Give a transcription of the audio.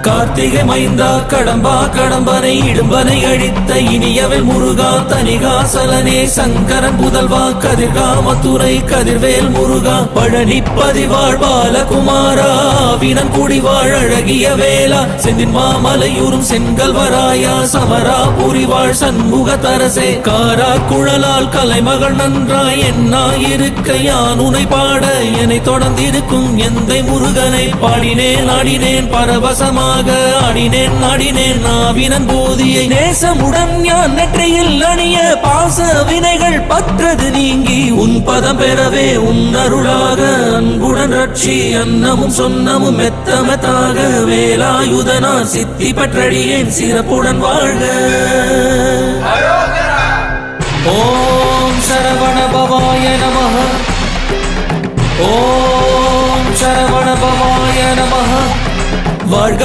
கார்த்திகை மைந்தா கடம்பா கடம்பனை இடும்பனை அழித்த இனியவள் முருகா தனிகாசலனே சங்கரன் புதல்வா கதிர்கா மத்துரை கதிர்வேல் முருகா பழனி பதிவாழ் பாலகுமாரா வினன் குடிவாழ் அழகிய வேளா செந்தின் மாமலையூரும் செங்கல்வராயா சமரா புரிவாழ் சண்முக தரசே காரா குழலால் கலைமகள் நன்றாய் என்னாயிருக்க யான் உனை பாட என்னை தொடர்ந்திருக்கும் எந்தை முருகனை பாடினேன் ஆடினேன் பரவசமாக ஆடினேன் ஆடினேன் நாவினன் போதியை நேசமுடன் ஞான் நெற்றியில் அணிய பாச வினைகள் பற்றது நீங்கி உன் பதம் பெறவே உன் அருளாக அன்புடன் ரட்சி அன்னமும் சொன்னமும் மெத்தமெத்தாக வேலாயுதனா சித்தி பற்றடியேன் சிறப்புடன் வாழ்க. ஓம் சரவண பவாய நமஹ. ஓம் சரவண பவாய நமஹ. வாழ்க